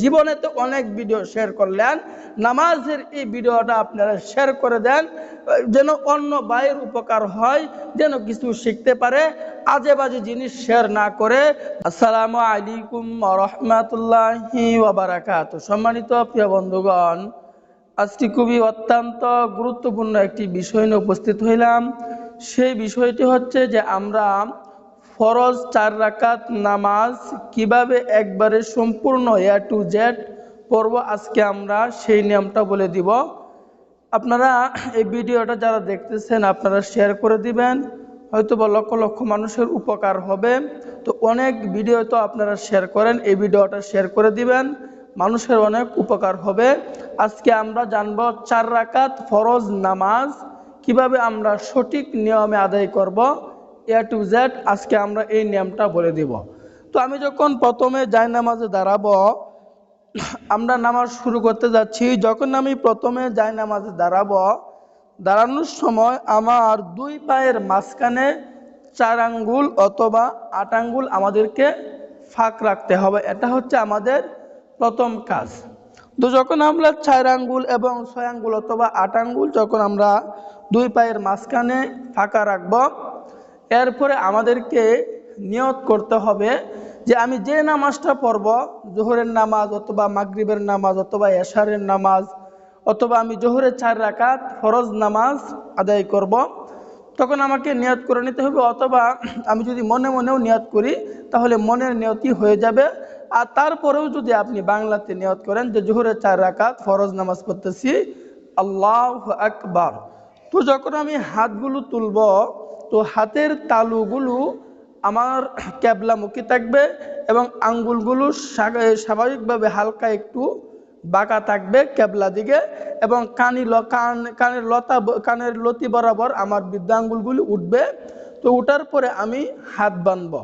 জীবনে তো অনেক ভিডিও শেয়ার করলেন, নামাজের এই ভিডিওটা আপনারা শেয়ার করে দেন, যেন অন্য ভাইয়ের উপকার হয়, যেন কিছু শিখতে পারে, আজে বাজে জিনিস শেয়ার না করে। আসসালামু আলাইকুম ওয়া রাহমাতুল্লাহি ওয়া বারাকাতুহু। সম্মানিত প্রিয় বন্ধুগণ, আজকে খুবই অত্যন্ত গুরুত্বপূর্ণ একটি বিষয় নিয়ে উপস্থিত হইলাম। সেই বিষয়টি হচ্ছে যে আমরা ফরজ 4 রাকাত নামাজ কিভাবে একবারে সম্পূর্ণ A to Z পড়ব, আজকে আমরা সেই নিয়মটা বলে দিব। আপনারা এই ভিডিওটা যারা দেখতেছেন আপনারা শেয়ার করে দিবেন, হয়তো বা লক্ষ লক্ষ মানুষের উপকার হবে। তো অনেক ভিডিও তো আপনারা শেয়ার করেন, এই ভিডিওটা শেয়ার করে দিবেন, মানুষের অনেক উপকার হবে। আজকে আমরা জানবো 4 রাকাত ফরজ নামাজ কিভাবে আমরা সঠিক নিয়মে আদায় করব, A to Z আজকে আমরা এই নিয়মটা বলে দিব। তো আমি যখন প্রথমে জায়নামাজে দাঁড়াবো, আমরা নামাজ শুরু করতে যাচ্ছি, যখন আমি প্রথমে জায়নামাজে দাঁড়াবো, দাঁড়ানোর সময় আমার 2 পায়ের মাঝখানে 4 আঙ্গুল অথবা 8 আঙ্গুল আমাদেরকে ফাঁক রাখতে হবে। এটা হচ্ছে আমাদের প্রথম কাজ। তো যখন আমরা 4 আঙ্গুল এবং 6 আঙ্গুল অথবা 8 আঙ্গুল যখন আমরা 2 পায়ের মাঝখানে ফাঁকা রাখব, এরপরে আমাদেরকে নিয়ত করতে হবে যে আমি যে নামাজটা পড়ব, জোহরের নামাজ অথবা মাগরিবের নামাজ অথবা এশারের নামাজ অথবা আমি জোহরের 4 রাকাত ফরজ নামাজ আদায় করব, তখন আমাকে নিয়ত করে নিতে হবে। অথবা আমি যদি মনে মনেও নিয়ত করি তাহলে মনের নিয়তই হয়ে যাবে। আর তারপরেও যদি আপনি বাংলাতে নিয়ত করেন যে জোহরের 4 রাকাত ফরজ নামাজ পড়তেছি, আল্লাহু আকবার, তো যখন আমি হাতগুলো তুলব, তো হাতের তালুগুলো আমার ক্যাবলামুখী থাকবে এবং আঙ্গুলগুলো স্বাভাবিকভাবে হালকা একটু বাঁকা থাকবে ক্যাবলা দিকে, এবং কানের লতি বরাবর আমার বৃদ্ধাঙ্গুলগুলি উঠবে। তো উঠার পরে আমি হাত বাঁধব,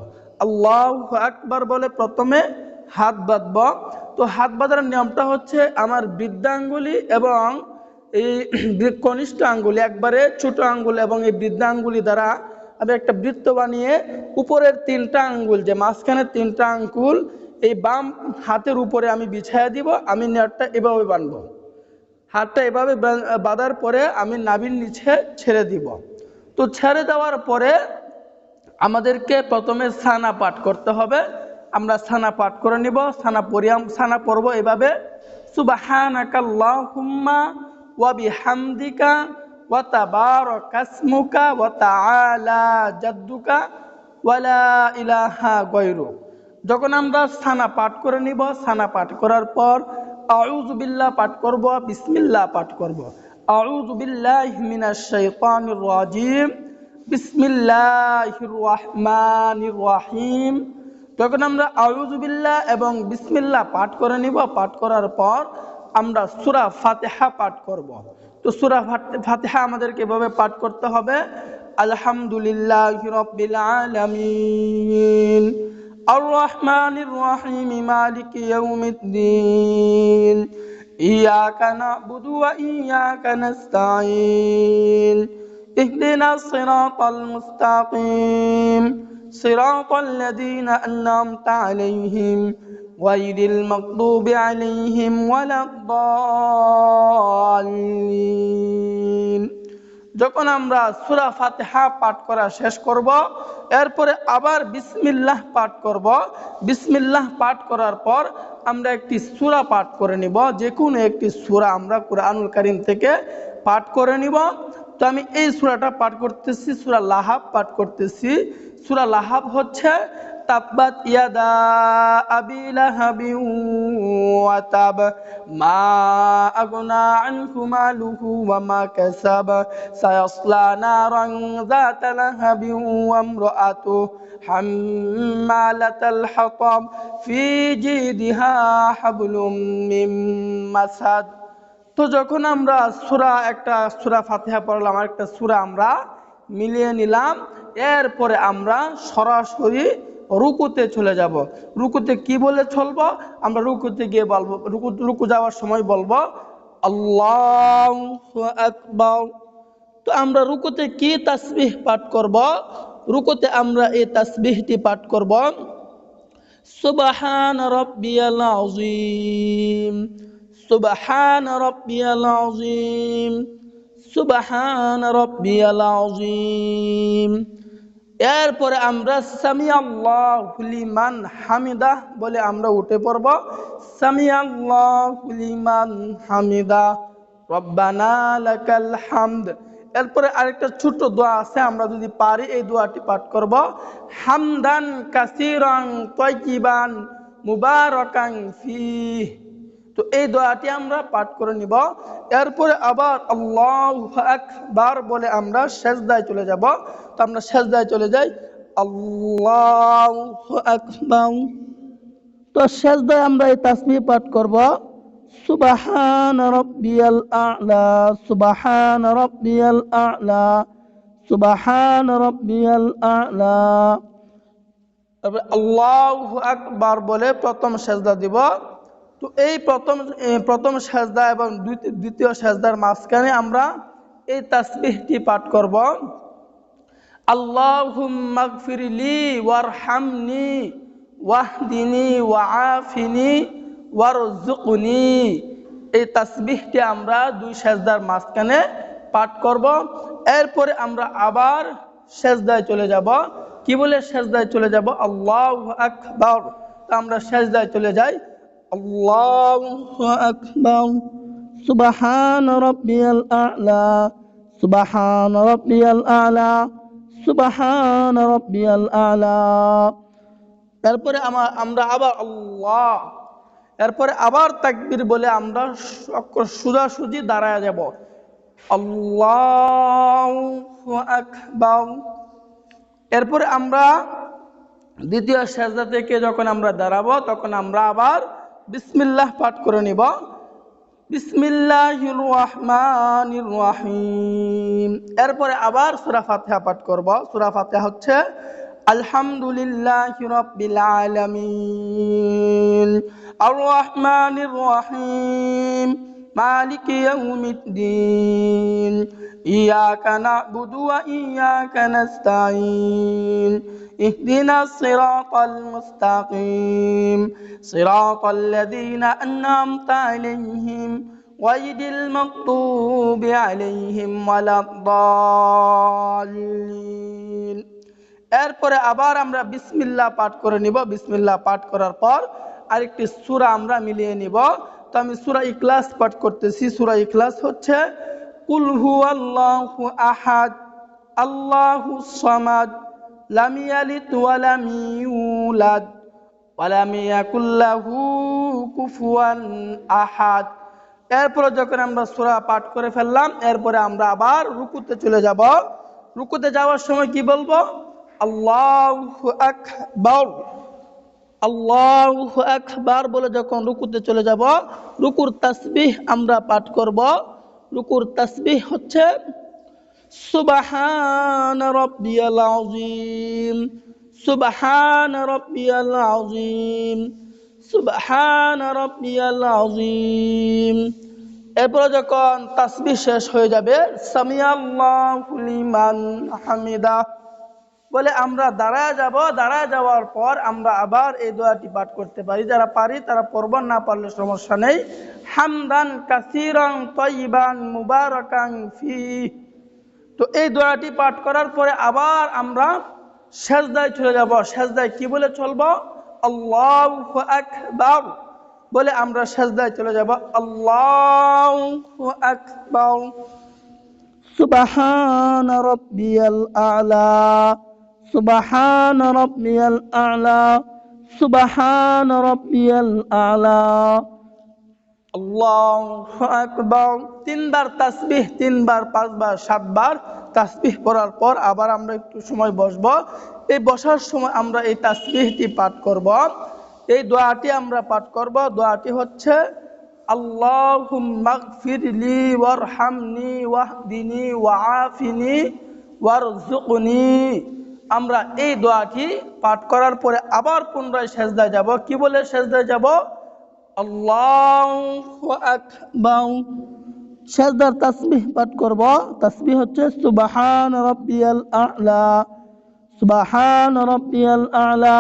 আল্লাহু আকবার বলে প্রথমে হাত বাঁধব। তো হাত বাঁধার নিয়মটা হচ্ছে আমার বৃদ্ধাঙ্গুলি এবং এই কনিষ্ঠ আঙ্গুলি, একবারে ছোট আঙ্গুল এবং এই বৃদ্ধাঙ্গুলি দ্বারা আমি একটা বৃত্ত বানিয়ে উপরের 3টা আঙ্গুল, যে মাঝখানের 3টা আঙ্গুল এই বাম হাতের উপরে আমি বিছায়া দিব। আমি নেটটা এভাবে বাঁধব, হাতটা এভাবে বাঁধার পরে আমি নাভির নিচে ছেড়ে দিব। তো ছেড়ে দেওয়ার পরে আমাদেরকে প্রথমে সানা পাঠ করতে হবে। আমরা সানা পাঠ করে নিব, সানা পড়ব এভাবে, সুবহানাকাল্লাহুম্মা ওয়া বিহামদিকা ওয়া তাবারাকাসমুকা ওয়া তাআলা জাদ্দুকা ওয়া লা ইলাহা গায়রুক। যখন আমরা সানা পাঠ করে নিব, সানা পাঠ করার পর আউযু বিল্লাহ পাঠ করব, বিসমিল্লাহ পাঠ করব। আউযু বিল্লাহি মিনাশ শাইতানির রাজিম, বিসমিল্লাহির রহমানির রহিম। যখন আমরা আউযু বিল্লাহ এবং বিসমিল্লাহ পাঠ করে নিব, পাঠ করার পর আমরা সূরা ফাতিহা পাঠ করব। তো সূরা ফাতিহা আমাদেরকে এভাবে পাঠ করতে হবে, আলহামদুলিল্লাহি রাব্বিল আলামিন আর রহমানির রহিম মালিকি ইয়াউমিদ্দিন ইয়াকা না'বুদু ওয়া ইয়াকা নাস্তাঈন ইহদিনাস সিরাতাল মুস্তাকিম সিরাতাল লাযীনা আন'আমতা আলাইহিম গায়রিল মাগদুবি আলাইহিম ওয়ালাদ-দাল্লিন। যখন আমরা সূরা ফাতিহা পাঠ করা শেষ করব, এরপরে আবার বিসমিল্লাহ পাঠ করব। বিসমিল্লাহ পাঠ করার পর আমরা একটি সূরা পাঠ করে নিব, যে কোনো একটি সূরা আমরা কুরআনুল কারীম থেকে পাঠ করে নিব। তো আমি এই সূরাটা পাঠ করতেছি, সূরা লাহাব পাঠ করতেছি। সূরা লাহাব হচ্ছে তাব্বাত ইয়াদা আবি লাহাবিন ওয়া তাব মা আগনা আনহু মালুহু ওয়া মা কাসাব সায়াসলা নারান যাতা লাহাবিন ওয়া ইমরাআতুহু হাম্মালাতাল হাতাব ফি জিদিহা হাবলুম মিন মাসাদ। তো যখন আমরা একটা সূরা ফাতিহা পড়লাম, আর একটা সূরা আমরা মিলিয়ে নিলাম, এরপরে আমরা সরাসরি রুকুতে চলে যাব। রুকুতে কি বলে চলবো? আমরা রুকুতে গিয়ে বলবো, রুকু যাওয়ার সময় বলবো আল্লাহু আকবার। তো আমরা রুকুতে কি তাসবিহ পাঠ করব? রুকুতে আমরা এই তাসবিহটি পাঠ করব, সুবহান রাব্বিয়াল আযীম, সুবহান রাব্বিয়াল আযীম, সুবহান রাব্বিয়াল আযীম। এরপরে আমরা সামিআল্লাহু লিমান হামিদা বলে আমরা উঠে পড়ব। সামিআল্লাহু লিমান হামিদা, রব্বানা লাকাল হামদ। এরপরে আরেকটা ছোট দোয়া আছে, আমরা যদি পারি এই দোয়াটি পাঠ করব। হামদান কাসীরান তাইয়িবান মুবারাকান ফীহ। তো এই দোয়াটি আমরা পাঠ করে নিব। এরপরে আবার আল্লাহু আকবার বলে আমরা সিজদায় চলে যাব। তো আমরা সিজদায় চলে যাই, আল্লাহু আকবার। তো সিজদায় আমরা এই তাসবিহ পাঠ করব, সুবহান রাব্বিয়াল আ'লা, সুবহান রাব্বিয়াল আ'লা, সুবহান রাব্বিয়াল আ'লা। তারপরে আল্লাহু আকবার বলে প্রথম সিজদা দিব। তো এই প্রথম সিজদা এবং দ্বিতীয় সিজদার মাঝখানে আমরা এই তাসবিহটি পাঠ করব, আল্লাহুম্মা গফিরলি ওয়ারহামনি ওয়াহদিনি ওয়াআফিনি ওয়ারযুকনি। এই তাসবিহটি আমরা দুই সিজদার মাঝখানে পাঠ করব। এরপরে আমরা আবার সিজদায় চলে যাব। কি বলে সিজদায় চলে যাব? আল্লাহু আকবার। তো আমরা সিজদায় চলে যাই, আল্লাহু আকবার, সুবহান রাব্বিয়াল আ'লা, সুবহান রাব্বিয়াল আ'লা, সুবহান রাব্বিয়াল আ'লা। এরপরে আমরা আবার আল্লাহ, এরপরে আবার তাকবীর বলে আমরা সোজাসুজি দাঁড়ায় যাব, আল্লাহু আকবার। এরপরে আমরা দ্বিতীয় সিজদা থেকে যখন আমরা দাঁড়াবো তখন আমরা আবার বিসমিল্লাহ পাঠ করে নিব, বিসমিল্লাহির রহমানির রহিম। এরপরে আবার সূরা ফাতিহা পাঠ করব। সূরা ফাতিহা হচ্ছে আলহামদুলিল্লাহি রাব্বিল আলামিন, আর রহমানির রহিম, মালিকি ইয়াউমিদ্দিন, ইয়াকা না'বুদু ওয়া ইয়াকা নাস্তাঈন, ইহদিনাস সিরাতাল মুস্তাকিম, সিরাতাল লাযীনা আন'আমতা আলাইহিম গায়রিল মাগদুবি আলাইহিম ওয়ালাদ-দাল্লিন। এরপরে আবার আমরা বিসমিল্লাহ পাঠ করে নিব। বিসমিল্লাহ পাঠ করার পর আরেকটি সূরা আমরা মিলিয়ে নিব। তো আমি সূরা ইখলাস পাঠ করতেছি। সূরা ইখলাস হচ্ছে কুল হুয়াল্লাহু আহাদ, আল্লাহুস সামাদ, লাম ইয়ালিদ ওয়া লাম ইউলাদ ওয়া লাম ইয়াকুল লাহু কুফুয়ান আহাদ। এরপরে যখন আমরা সূরা পাঠ করে ফেললাম, এরপরে আমরা আবার রুকুতে চলে যাব। রুকুতে যাওয়ার সময় কি বলবো? আল্লাহু আকবার, আল্লাহু আকবার বলে যখন রুকুতে চলে যাব, রুকুর তাসবিহ আমরা পাঠ করব। রুকুর তাসবিহ হচ্ছে সুবহান রাব্বিয়াল আযীম, সুবহান রাব্বিয়াল আযীম, সুবহান রাব্বিয়াল আযীম। এরপরে যখন তাসবিহ শেষ হয়ে যাবে, সামিআল্লাহু লিমান হামিদা বলে আমরা দাঁড়ায় যাব। দাঁড়ায় যাওয়ার পর আমরা আবার এই দোয়াটি পাঠ করতে পারি। যারা পারি তারা পড়ব, না পারলে সমস্যা নেই। হামদান কাসীরান তাইয়িবান মুবারাকান ফীহ। তো এই দোয়াটি পাঠ করার পরে আবার আমরা সিজদায় চলে যাব। সিজদায় কি বলে চলবো? আল্লাহু আকবার বলে আমরা সিজদায় চলে যাব, আল্লাহু আকবার, সুবহান রাব্বিয়াল আ'লা, সুবহান রাব্বিয়াল আ'লা, সুবহান রাব্বিয়াল আ'লা, আল্লাহু আকবার। তিনবার তাসবিহ, তিনবার, পাঁচবার, সাতবার তাসবিহ পড়ার পর আবার আমরা একটু সময় বসবো। এই বসার সময় আমরা এই তাসবিহটি পাঠ করব। এই দোয়াটি আমরা পাঠ করব। দোয়াটি হচ্ছে আল্লাহুম্মা গফিরলি ওয়ারহামনি ওয়াহদিনি ওয়াআফিনি ওয়ারযুকনি। আমরা এই দোয়াটি পাঠ করার পরে আবার পুনরায় সিজদায় যাব। কি বলে সিজদায় যাব? আল্লাহু আকবার। সিজদার তাসবিহ পাঠ করব। তাসবিহ হচ্ছে সুবহান রাব্বিয়াল আ'লা, সুবহান রাব্বিয়াল আ'লা,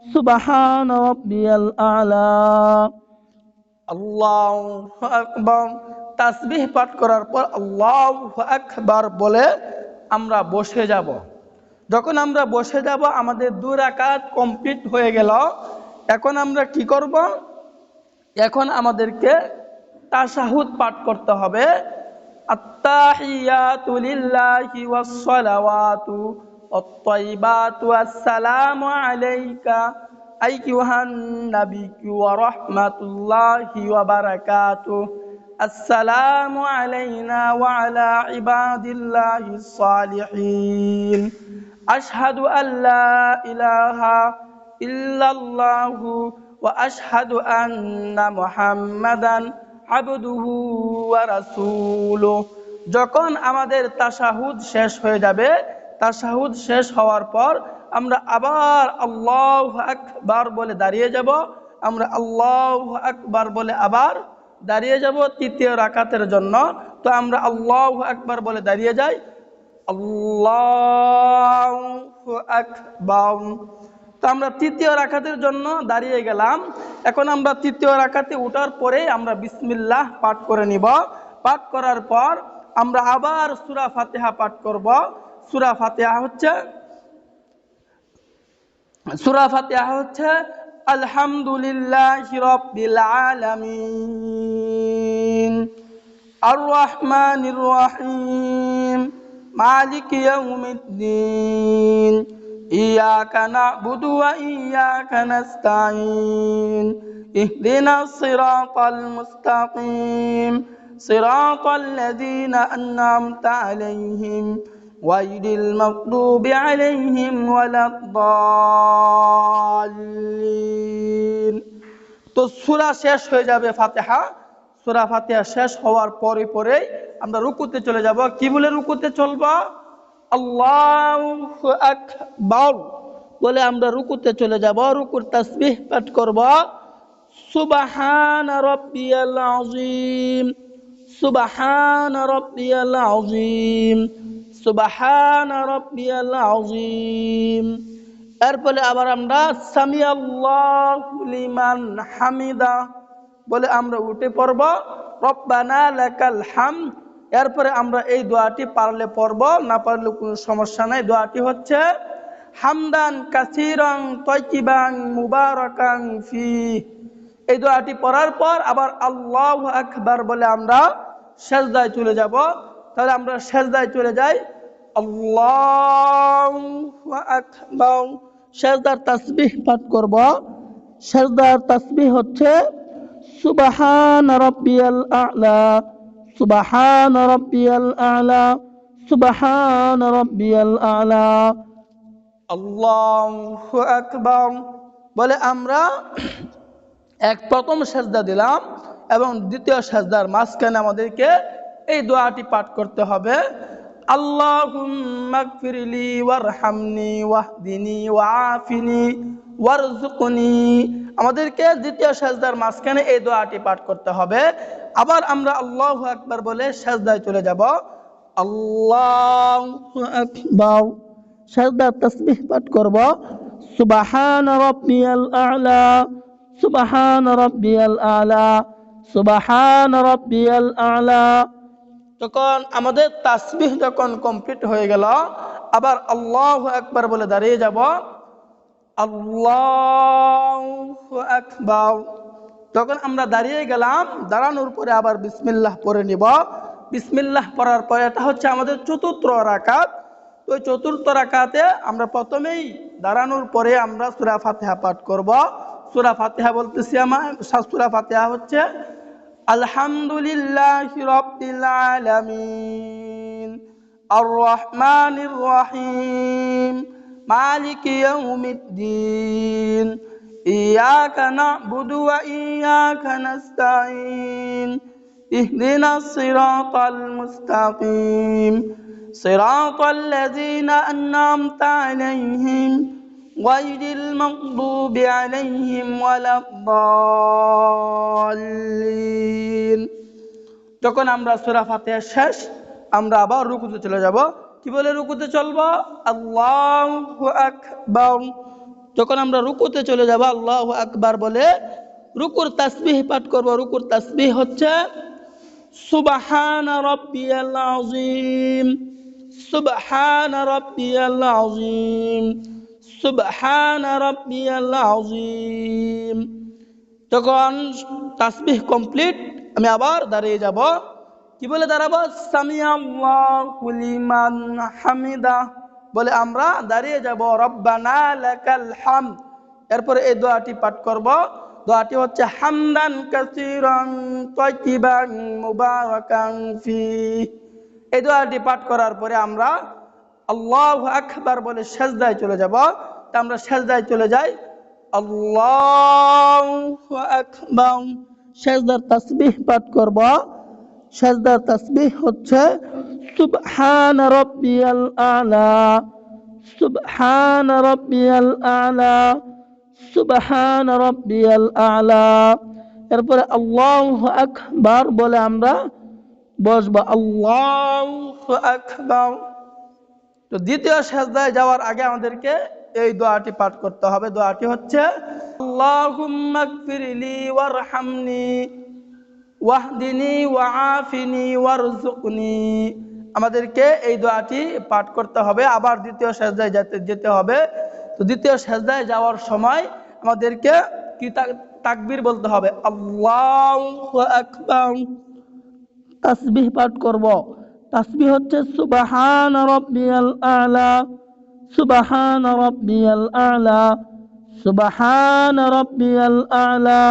সুবহান রাব্বিয়াল আ'লা। আল্লাহু আকবার। তাসবিহ পাঠ করার পর আল্লাহু আকবার বলে আমরা বসে যাব। যখন আমরা বসে যাব আমাদের 2 রাকাত কমপ্লিট হয়ে গেল। এখন আমরা কি করব? এখন আমাদেরকে তাশাহুদ পাঠ করতে হবে। আত্তাহিয়াতু লিল্লাহি ওয়াস সালাওয়াতু ওয়াত-তাইয়িবাতু আসসালামু আলাইকা আইয়ুহান নাবিয়্যু ওয়া রাহমাতুল্লাহি ওয়া বারাকাতুহু। আসসালামু আলাইনা ওয়া আলা ইবাদিল্লাহিস সালিহিন। আশহাদু আল্লা ইলাহা ইল্লাল্লাহু ওয়া আশহাদু আন্না মুহাম্মাদান আবদুহু ওয়া রাসূলুহু। যখন আমাদের তাশাহুদ শেষ হয়ে যাবে, তাশাহুদ শেষ হওয়ার পর আমরা আবার আল্লাহু আকবার বলে দাঁড়িয়ে যাব। আমরা আল্লাহু আকবার বলে আবার দাঁড়িয়ে যাব তৃতীয় রাকাতের জন্য। তো আমরা আল্লাহু আকবার বলে দাঁড়িয়ে যাই। আল্লাহু আকবার। তো আমরা তৃতীয় রাকাতের জন্য দাঁড়িয়ে গেলাম। এখন আমরা তৃতীয় রাকাতে ওঠার পরে আমরা বিসমিল্লাহ পাঠ করে নিব। পাঠ করার পর আমরা আবার সূরা ফাতিহা পাঠ করব। সূরা ফাতিহা হচ্ছে আলহামদুলিল্লাহি রাব্বিল আলামিন আর রহমানির রহিম মালিকি ইয়াউমিদ্দিন ইয়্যাকা না'বুদু ওয়া ইয়্যাকা নাস্তাঈন ইহদিনাস সিরাতাল মুস্তাকিম সিরাতাল লাযীনা আন'আমতা আলাইহিম গায়রিল মাগদুবি আলাইহিম ওয়ালাদ-দাল্লিন। তো সূরা শেষ হয়ে যাবে ফাতিহা। সূরা ফাতিহা শেষ হওয়ার পরে আমরা রুকুতে চলে যাব। কি বলে রুকুতে চলব? আল্লাহু আকবার বলে আমরা রুকুতে চলে যাব। রুকুর তাসবিহ পাঠ করব। সুবহান রাব্বিয়াল আযীম সুবহান রাব্বিয়াল আযীম সুবহান রাব্বিয়াল আযীম। এরপরে আবার আমরা সামি আল্লাহু লিমান হামিদা বলে আমরা উঠে পড়ব। রব্বানা লাকাল হামদ। এরপরে আমরা এই দোয়াটি পারলে পড়ব, না পারলে কোনো সমস্যা নাই। দোয়াটি হচ্ছে হামদান কাসীরান তাইয়িবান মুবারাকান ফি। এই দোয়াটি পড়ার পর আবার আল্লাহু আকবার বলে আমরা সিজদায় চলে যাব। তাহলে আমরা সিজদায় চলে যাই। আল্লাহু আকবার। সিজদার তাসবিহ পাঠ করব। সিজদার তাসবিহ হচ্ছে সুবহান রাব্বিয়াল আ'লা সুবহান রাব্বিয়াল আ'লা সুবহান রাব্বিয়াল আ'লা। আল্লাহু আকবার বলে আমরা প্রথম সিজদা দিলাম এবং দ্বিতীয় সিজদার মাঝখানে আমাদেরকে এই দোয়াটি পাঠ করতে হবে। আল্লাহুম্মা গফিরলি ওয়ারহামনি ওয়াহদিনি ওয়াআফিনি ওয়ারযুকনি। আমাদেরকে দ্বিতীয় সিজদার মাঝখানে এই দোয়াটি পাঠ করতে হবে। আবার আমরা আল্লাহু আকবার বলে সিজদায় চলে যাব। আল্লাহু আকবার। সিজদার তাসবিহ পাঠ করব। সুবহান রাব্বিয়াল আ'লা সুবহান রাব্বিয়াল আ'লা সুবহান রাব্বিয়াল আ'লা। তখন আমাদের তাসবিহ যখন কমপ্লিট হয়ে গেল আবার আল্লাহু আকবার বলে দাঁড়িয়ে যাব। আল্লাহু আকবার। যখন আমরা দাঁড়িয়ে গেলাম, দাঁড়ানোর পরে আবার বিসমিল্লাহ পড়ে নিব। বিসমিল্লাহ পড়ার পরে এটা হচ্ছে আমাদের চতুর্থ রাকাত। তো চতুর্থ রাকাতে আমরা প্রথমেই দাঁড়ানোর পরে আমরা সূরা ফাতিহা পাঠ করব। সূরা ফাতিহা বলতেছি আমরা। সূরা ফাতিহা হচ্ছে আলহামদুলিল্লাহি রাব্বিল আলামিন আর রহমানির রহিম মালিকি ইয়াউমিদ্দিন ইয়্যাকা না'বুদু ওয়া ইয়্যাকা নাস্তাঈন ইহদিনাস সিরাতাল মুস্তাকিম সিরাতাল লাযীনা আন'আমতা আলাইহিম গায়রিল মাগদুবি আলাইহিম ওয়ালাদ-দাল্লিন। যখন আমরা সূরা ফাতিহা শেষ আমরা আবার রুকুতে চলে যাব। কি বলে রুকুতে চলবো? আল্লাহু আকবার। যখন আমরা রুকুতে চলে যাব আল্লাহু আকবার বলে রুকুর তাসবিহ পাঠ করব। রুকুর তাসবিহ হচ্ছে সুবহান রাব্বিয়াল আযীম, সুবহান রাব্বিয়াল আযীম, সুবহান রাব্বিয়াল আযীম। যখন তাসবিহ কমপ্লিট আমি আবার দাঁড়িয়ে যাব। কি বলে দাঁড়াবো? সামিআল্লাহু লিমান হামিদা বলে আমরা দাঁড়িয়ে যাব। রব্বানা লাকাল হামদ। এরপরে এই দোয়াটি পাঠ করব। দোয়াটি হচ্ছে হামদান কাসীরান তাইয়িবান মুবারাকান ফি। এই দোয়াটি পাঠ করার পরে আমরা আল্লাহু আকবার বলে সিজদায় চলে যাব। তা আমরা সিজদায় চলে যাই। আল্লাহু আকবার। সিজদার তাসবিহ পাঠ করব। সিজদার তাসবিহ হচ্ছে সুবহান রাব্বিয়াল আ'লা, সুবহান রাব্বিয়াল আ'লা, সুবহান রাব্বিয়াল আ'লা। এরপরে আল্লাহু আকবার বলে আমরা বসবো। আল্লাহু আকবার। তো দ্বিতীয় সিজদায় যাওয়ার আগে আমাদেরকে এই দোয়াটি পাঠ করতে হবে। দোয়াটি হচ্ছে আল্লাহুম্মা গফিরলি ওয়ারহামনি ওয়াহদিনি ওয়াআফিনি ওয়ারযুকনি। আমাদেরকে এই দোয়াটি পাঠ করতে হবে। আবার দ্বিতীয় সিজদায় যেতে হবে। তো দ্বিতীয় সিজদায় যাওয়ার সময় আমাদেরকে কি তাকবীর বলতে হবে। আল্লাহু আকবার। তাসবিহ পাঠ করব। তাসবিহ হচ্ছে সুবহান রাব্বিয়াল আ'লা, সুবহান রাব্বিয়াল আ'লা, সুবহান রাব্বিয়াল আ'লা।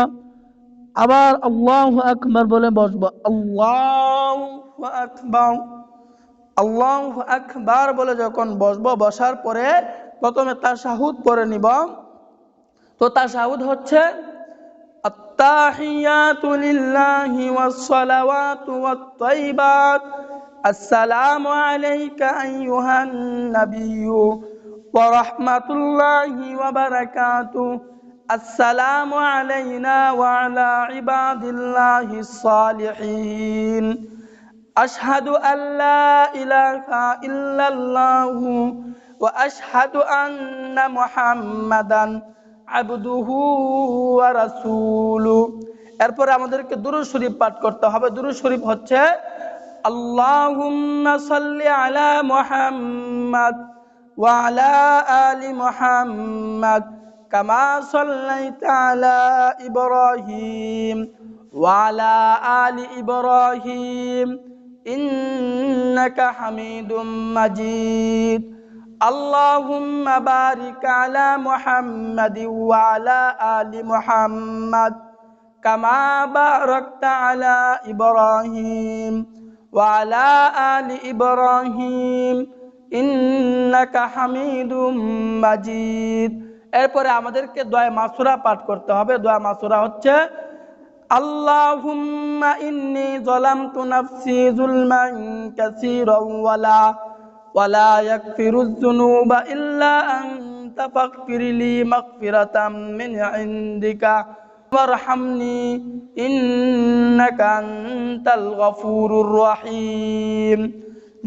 আবার আল্লাহু আকবার বলে বসবো। আল্লাহু আকবার। আল্লাহু আকবার বলে যখন বসবো, বসার পরে প্রথমে তাশাহুদ পড়ে নিব। তো তাশাহুদ হচ্ছে আত্তাহিয়াতু লিল্লাহি ওয়াস সালাওয়াতু ওয়াত তাইয়িবাত আসসালামু আলাইকা আইয়ুহান নাবিয়্যু ওয়া রাহমাতুল্লাহি ওয়া বারাকাতুহু আসসালামু আলাইনা ওয়া আলা ইবাদিল্লাহিস সালিহিন আশহাদু আল্লা ইলাহা ইল্লাল্লাহু ওয়া আশহাদু আন্না মুহাম্মাদান আবদুহু ওয়া রাসূলুহু। এরপরে আমাদেরকে দুরূদ শরীফ পাঠ করতে হবে। দুরূদ শরীফ হচ্ছে আল্লাহুম্মা সাল্লি আলা মুহাম্মাদ ওয়া আলা আলি মুহাম্মাদ কামা সাল্লাইতা আলা ইব্রাহিম ওয়া আলা আলি ইব্রাহিম ইন্নাকা হামিদুম মাজিদ। আল্লাহুম্মা বারিক আলা মুহাম্মাদিন ওয়া আলা আলি মুহাম্মাদ কামা বারাকতা আলা ইব্রাহিম ওয়া আলা আলি ইব্রাহিম ইন্নাকা হামিদুম মাজিদ। এরপরে আমাদেরকে দোয়া মাসুরা পাঠ করতে হবে। দোয়া মাসুরা হচ্ছে আল্লাহুম্মা ইন্নী যালামতু নাফসি যুলমান কাসীরান ওয়ালা ইয়াগফিরুয যুনুবা ইল্লা আনতা ফাগফিরলি মাগফিরাতাম মিন ইনদিকা ওয়ারহামনি ইন্নাকা আনতাল গফুরুর রহিম।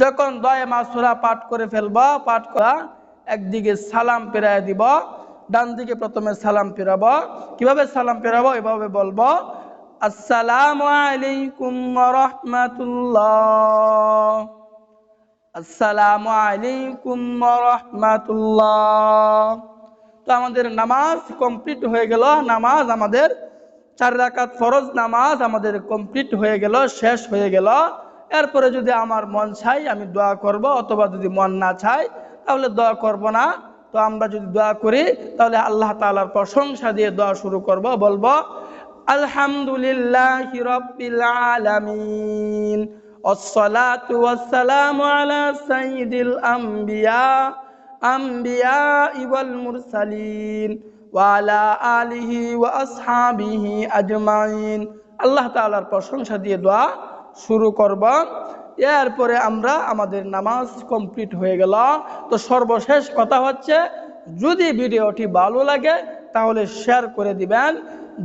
যখন দোয়া মাসুরা পাঠ করে ফেলবা, পাঠ করা একদিকে সালাম ফিরায় দিব, ডান দিকে প্রথমে সালাম ফিরাবো। কিভাবে সালাম ফিরাবো? এভাবে বলবো আসসালামু আলাইকুম ওয়া রাহমাতুল্লাহ, আসসালামু আলাইকুম ওয়া রাহমাতুল্লাহ। তো আমাদের নামাজ কমপ্লিট হয়ে গেল। নামাজ আমাদের 4 রাকাত ফরজ নামাজ আমাদের কমপ্লিট হয়ে গেল, শেষ হয়ে গেল। এরপরে যদি আমার মন চাই আমি দোয়া করব, অথবা যদি মন না চাই তাহলে দোয়া করব না। তো আমরা যদি দোয়া করি তাহলে আল্লাহ তাআলার প্রশংসা দিয়ে দোয়া শুরু করব। বলবো আলহামদুলিল্লাহি রাব্বিল আলামিন ওয়াসসালাতু ওয়াসসালামু আলা সাইয়্যিদিল আমবিয়া ওয়াল মুরসালিন ওয়া আলা আলিহি ওয়া আসহাবিহি আজমাইন। আল্লাহ তাআলার প্রশংসা দিয়ে দোয়া শুরু করব। এরপরে আমরা আমাদের নামাজ কমপ্লিট হয়ে গেল। তো সর্বশেষ কথা হচ্ছে, যদি ভিডিওটি ভালো লাগে তাহলে শেয়ার করে দিবেন,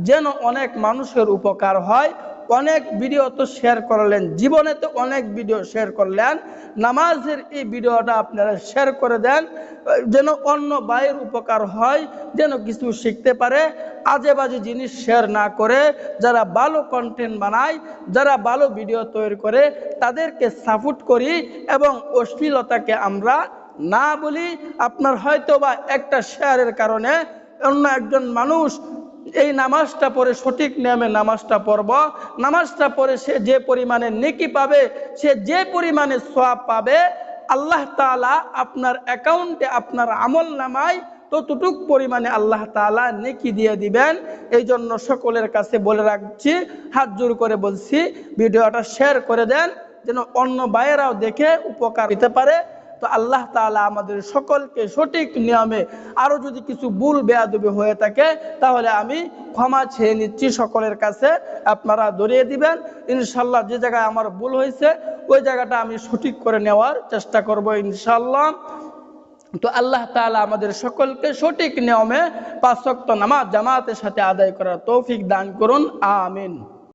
যেন অনেক মানুষের উপকার হয়, অনেক ভিডিও তো শেয়ার করলেন, জীবনে তো অনেক ভিডিও শেয়ার করলেন, নামাজের এই ভিডিওটা আপনারা শেয়ার করে দেন, যেন অন্য ভাইয়ের উপকার হয়, যেন কিছু শিখতে পারে। আজে বাজে জিনিস শেয়ার না করে যারা ভালো কন্টেন্ট বানায়, যারা ভালো ভিডিও তৈরি করে তাদেরকে সাপোর্ট করি এবং অশ্লীলতাকে আমরা না বলি। আপনার হয়তো বা একটা শেয়ারের কারণে অন্য একজন মানুষ এই নামাজটা পড়ে সঠিক নিয়মে নামাজটা পড়ব, নামাজটা পড়ে সে যে পরিমাণে নেকি পাবে, সে যে পরিমাণে সওয়াব পাবে, আল্লাহ তাআলা আপনার অ্যাকাউন্টে আপনার আমল নামায় ততটুক পরিমাণে আল্লাহ তাআলা নেকি দিয়ে দিবেন। এই জন্য সকলের কাছে বলে রাখছি, হাত জোর করে বলছি, ভিডিওটা শেয়ার করে দেন যেন অন্য ভাইয়েরাও দেখে উপকার দিতে পারে। তো আল্লাহ তাআলা আমাদের সকলকে সঠিক নিয়মে, আরও যদি কিছু ভুল বেয়াদবি হয়ে থাকে তাহলে আমি ক্ষমা চেয়ে নিচ্ছি সকলের কাছে, আপনারা ধরিয়ে দিবেন। ইনশাল্লাহ যে জায়গায় আমার ভুল হয়েছে ওই জায়গাটা আমি সঠিক করে নেওয়ার চেষ্টা করব ইনশাল্লাহ। তো আল্লাহ তাআলা আমাদের সকলকে সঠিক নিয়মে 5 ওয়াক্ত নামাজ জামাতের সাথে আদায় করার তৌফিক দান করুন, আমিন।